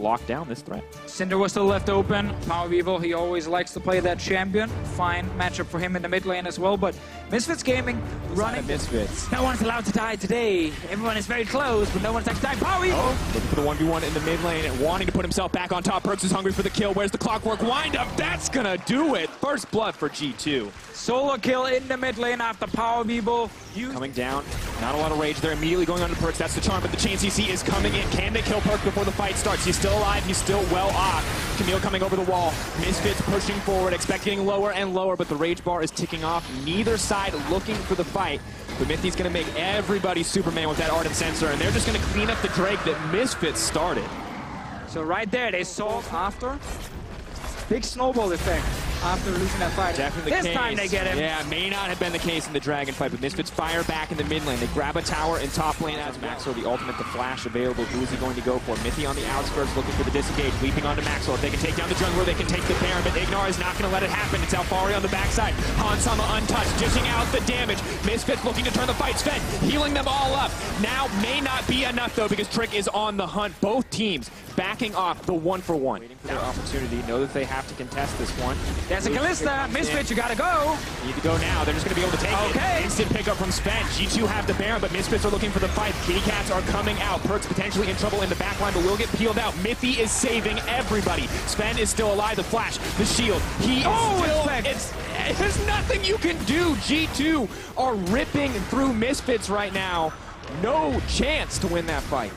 lock down this threat. Cinder was still left open. Power Evil, he always likes to play that champion. Fine matchup for him in the mid lane as well, but Misfits Gaming running. Misfits. No one's allowed to die today. Everyone is very close, but no one's allowed to die. Power Evil! Looking for the 1v1 in the mid lane and wanting to put himself back on top. Perks is hungry for the kill. Where's the clockwork wind up? That's gonna do it. First blood for G2. Solo kill in the mid lane after Power Evil. Coming down. Not a lot of rage. They're immediately going on to Perks. That's the charm, but the chain CC is coming in. Can they kill Perks before the fight starts? He's still alive. He's still well off. Camille coming over the wall. Misfits pushing forward. Expect getting lower and lower, but the rage bar is ticking off. Neither side looking for the fight. But Mithy's going to make everybody Superman with that Ardent Sensor, and they're just going to clean up the Drake that Misfits started. So right there, they solved after. Big snowball effect after losing that fight. Definitely this time they get him. Yeah, may not have been the case in the Dragon fight, but Misfits fire back in the mid lane. They grab a tower in top lane as Maxwell, the ultimate, the flash available. Who is he going to go for? Mithy on the outskirts looking for the disengage, leaping onto Maxwell. If they can take down the jungler, they can take the Baron, but Ignar is not going to let it happen. It's Alfari on the backside. Hansama untouched, dishing out the damage. Misfits looking to turn the fight. Sven healing them all up. Now may not be enough though, because Trick is on the hunt. Both teams backing off the 1-for-1. Waiting for their opportunity. Know that they have to contest this one. There's a Kalista. Misfits, you gotta go. Need to go now. They're just going to be able to take it. Instant pickup from Sven. G2 have the Baron, but Misfits are looking for the fight. Kitty Cats are coming out. Perks potentially in trouble in the backline, but will get peeled out. Mithy is saving everybody. Sven is still alive. The flash, the shield. He is still... There's nothing you can do. G2 are ripping through Misfits right now. No chance to win that fight.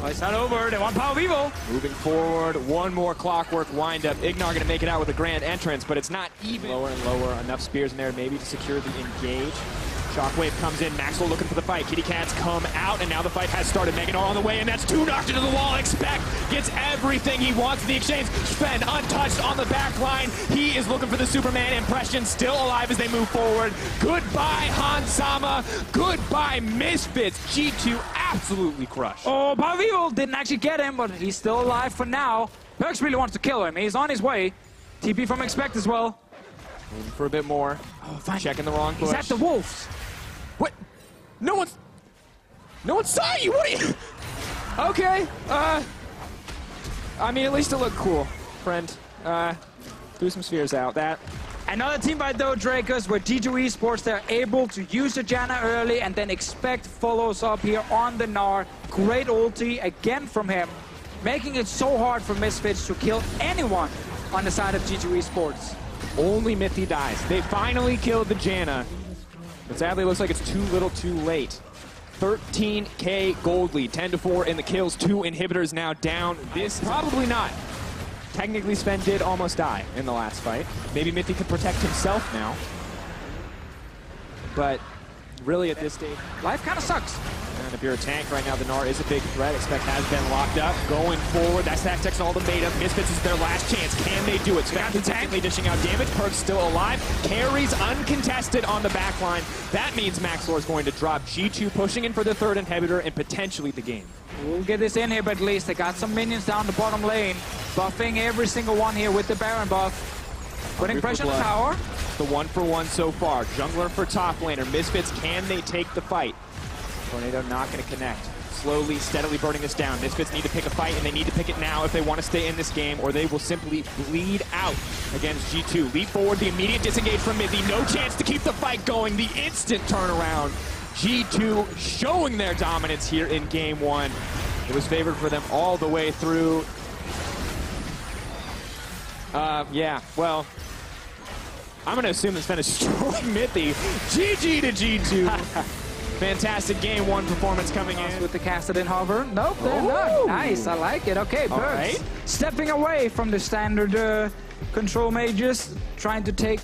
Oh, it's not over. They want Power Evil. Moving forward, one more clockwork windup. Ignar going to make it out with a grand entrance, but it's not even. Lower and lower. Enough spears in there maybe to secure the engage. Shockwave comes in. Maxwell looking for the fight. Kitty Cats come out, and now the fight has started. Meganar on the way, and that's two knocked into the wall. Expect gets everything he wants in the exchange. Sven untouched on the back line. He is looking for the Superman impression. Still alive as they move forward. Goodbye, Hansama. Goodbye, Misfits. G2 absolutely crushed. Oh, Power Evil didn't actually get him, but he's still alive for now. Perks really wants to kill him. He's on his way. TP from Expect as well. Moving for a bit more. Oh, fine. Checking the wrong push. He's at the Wolves. What? No one saw you. What are you? Okay. I mean, at least it looked cool, friend. Threw some spheres out. That. Another team by though Drakers, where G2 Esports, they're able to use the Janna early and then Expect follows up here on the Gnar. Great ulti again from him, making it so hard for Misfits to kill anyone on the side of G2 Esports. Only Mithy dies. They finally killed the Janna, but sadly it looks like it's too little too late. 13k gold lead, 10-4 in the kills, 2 inhibitors now down. This probably not. Technically Sven did almost die in the last fight. Maybe Mithy could protect himself now, but really at this stage, Life kind of sucks. and if you're a tank right now, the Gnar is a big threat. Expect has been locked up. Going forward, that's Tactic's ultimatum. Misfits is their last chance. Can they do it? Expect consistently dishing out damage. Perk's still alive. Carries uncontested on the back line. That means Maxwell is going to drop. G2 pushing in for the third inhibitor and potentially the game. We'll get this in here, but at least they got some minions down the bottom lane. Buffing every single one here with the Baron buff. Putting pressure on the tower. The 1-for-1 so far. Jungler for top laner. Misfits, can they take the fight? Tornado not going to connect. Slowly, steadily burning this down. Misfits need to pick a fight, and they need to pick it now if they want to stay in this game, or they will simply bleed out against G2. Leap forward, the immediate disengage from Mithy. No chance to keep the fight going. The instant turnaround. G2 showing their dominance here in game one. It was favored for them all the way through. Yeah, well, I'm going to assume that Sven is destroying Mithy. GG to G2. Fantastic game one performance coming in. With the Kassadin hover. Nope, they're not. Nice, I like it. Okay, Perks. Right. Stepping away from the standard control mages, trying to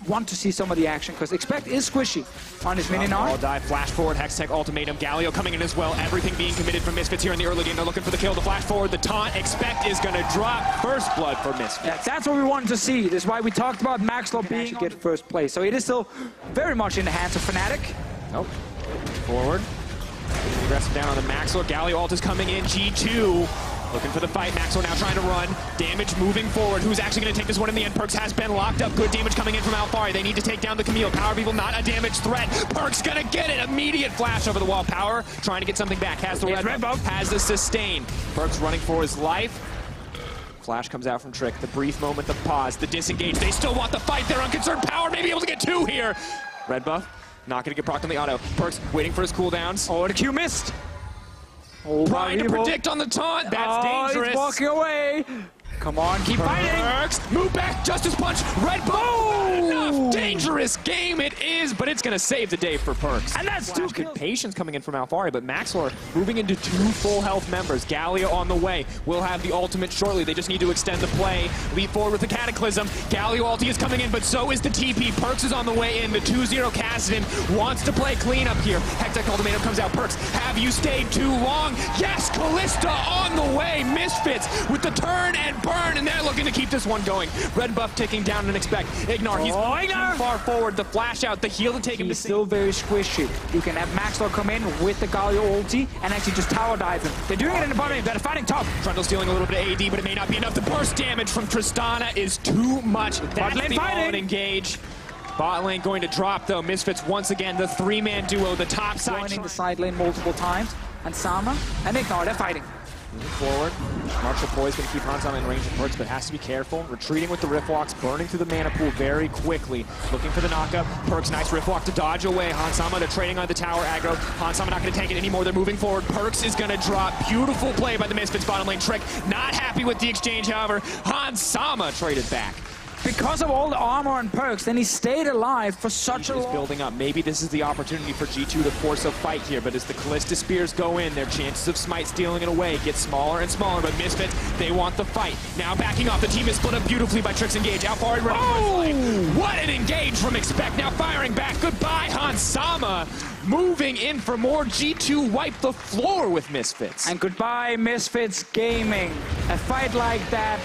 want to see some of the action, because Expect is squishy on his mini Gnar. All die, flash forward, Hextech ultimatum, Galio coming in as well. Everything being committed from Misfits here in the early game. They're looking for the kill, the flash forward, the taunt. Expect is going to drop. First blood for Misfits. Yeah, that's what we wanted to see. This is why we talked about Maxwell being get first place. So it is still very much in the hands of Fnatic. Nope. Forward. Aggressive down on the Maxwell. Galio ult is coming in. G2 Looking for the fight. Maxwell now trying to run. Damage moving forward. Who's actually going to take this one in the end? Perks has been locked up. Good damage coming in from Alfari. They need to take down the Camille. Power People not a damage threat. Perks going to get it. Immediate flash over the wall. Power trying to get something back. Has the red buff. Has the sustain. Perks running for his life. Flash comes out from Trick. The brief moment of pause. The disengage. They still want the fight. They're unconcerned. Power may be able to get two here. Red buff. Not going to get procced on the auto. Perks waiting for his cooldowns. Oh, the Q missed. Oh, trying to predict on the taunt. That's dangerous. He's walking away. Come on, keep fighting. Perks, move back, Justice Punch, red buff. Enough. Dangerous game it is, but it's going to save the day for Perks. And that's two kills. Patience coming in from Alfari, but Maxwell moving into two full health members. Gallia on the way. Will have the ultimate shortly. They just need to extend the play. Leap forward with the Cataclysm. Gallia ulti is coming in, but so is the TP. Perks is on the way in. The 2-0 Kassadin wants to play clean up here. Hectic Ultimatum comes out. Perks, have you stayed too long? Yes, Callista on the way. Misfits with the turn and burn, and they're looking to keep this one going. Red buff ticking down and expect. Ignar, he's too far forward. The flash out, the heal to take him to He's still very squishy. You can have Maxwell come in with the Galio ulti and actually just tower dive him. They're doing it in the bottom lane. They're fighting top. Trundle stealing a little bit of AD, but it may not be enough. The burst damage from Tristana is too much. That's the all-in engage. Bot lane going to drop, though. Misfits once again, the three-man duo, the top side. Joining the side lane multiple times. And Sama and Ignar, they're fighting. Moving forward. Marshall Poise going to keep Hansama in range of Perks, but has to be careful. Retreating with the Rift Walks, burning through the mana pool very quickly. Looking for the knockup. Perks, nice Rift Walk to dodge away. Hansama, they're trading on the tower aggro. Hansama not going to take it anymore. They're moving forward. Perks is going to drop. Beautiful play by the Misfits bottom lane. Trick not happy with the exchange, however. Hansama traded back. Because of all the armor and Perks, then he stayed alive for such a long... building up. Maybe this is the opportunity for G2 to force a fight here, but as the Callista Spears go in, their chances of Smite stealing it away get smaller and smaller, but Misfits, they want the fight. Now backing off, the team is split up beautifully by Trick's engage. Alfari running for his life. What an engage from Expect, now firing back. Goodbye, Hansama. Moving in for more. G2 wipe the floor with Misfits. And goodbye, Misfits Gaming. A fight like that,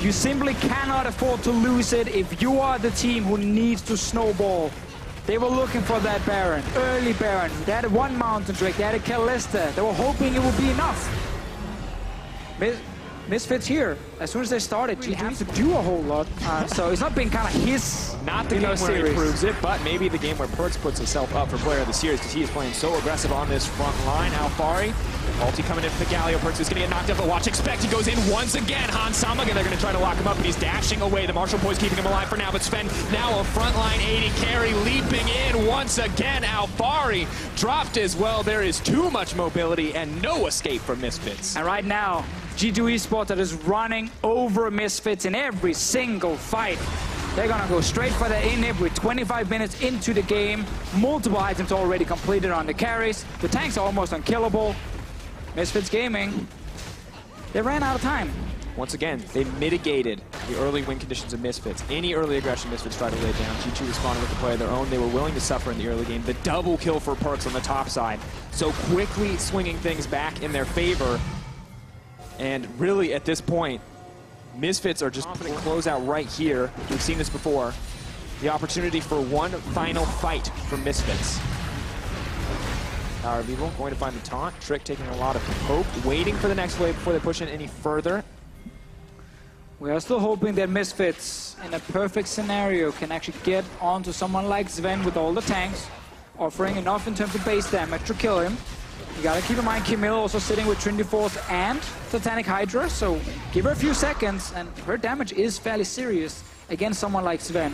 you simply cannot afford to lose it if you are the team who needs to snowball. They were looking for that Baron, early Baron. They had one Mountain Drake, they had a Callista. They were hoping it would be enough. Misfits here, as soon as they started, G2 have to do a whole lot. So it's not been kind of his Not the game where he proves it, but maybe the game where Perks puts himself up for player of the series because he is playing so aggressive on this front line. Alfari, ulti coming in for the Galio. Perks is going to get knocked up, but watch Expect. He goes in once again. Hansama, they're going to try to lock him up, but he's dashing away. The Marshall Poise keeping him alive for now, but Sven now a frontline 80 carry leaping in once again. Alfari dropped as well. There is too much mobility and no escape from Misfits. And right now, G2 Esports that is running over Misfits in every single fight. They're gonna go straight for the inhib with 25 minutes into the game. Multiple items already completed on the carries. The tanks are almost unkillable. Misfits Gaming, they ran out of time. Once again, they mitigated the early win conditions of Misfits. Any early aggression Misfits tried to lay down. G2 responded with a play of their own. They were willing to suffer in the early game. The double kill for Perks on the top side. So quickly swinging things back in their favor. And really, at this point, Misfits are just putting closeout right here. We've seen this before. The opportunity for one final fight for Misfits. Power of Evil going to find the taunt. Trick taking a lot of hope, waiting for the next wave before they push in any further. We are still hoping that Misfits, in a perfect scenario, can actually get onto someone like Sven with all the tanks, offering enough in terms of base damage to kill him. You gotta keep in mind Camille also sitting with Trinity Force and Titanic Hydra, so give her a few seconds, and her damage is fairly serious against someone like Sven.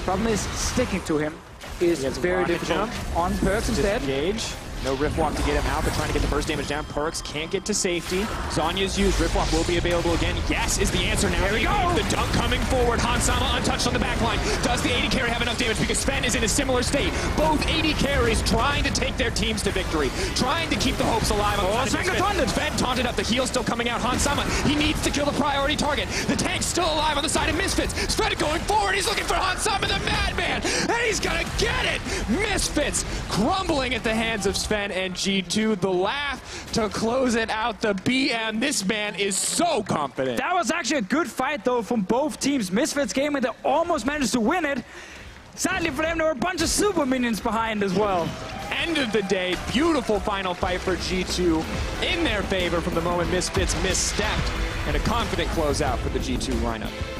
Problem is, sticking to him is very difficult. On Perks instead. Disengage. No Rift Walk to get him out, but trying to get the burst damage down. Perks can't get to safety. Zanya's used. Rift Walk will be available again. Yes is the answer now. There we go. The dunk coming forward. Hansama untouched on the back line. Does the 80 carry have enough damage? Because Sven is in a similar state. Both 80 carries trying to take their teams to victory. Trying to keep the hopes alive. Sven taunted up. The heal still coming out. Hansama, he needs to kill the priority target. The tank's still alive on the side of Misfits. Sven going forward. He's looking for Hansama, the madman. And he's going to get it. Misfits crumbling at the hands of Sven and G2. The laugh to close it out. The BM. This man is so confident. That was actually a good fight, though, from both teams. Misfits Gaming, they almost managed to win it. Sadly for them, there were a bunch of super minions behind as well. end of the day. Beautiful final fight for G2 in their favor from the moment Misfits misstepped, and a confident closeout for the G2 lineup.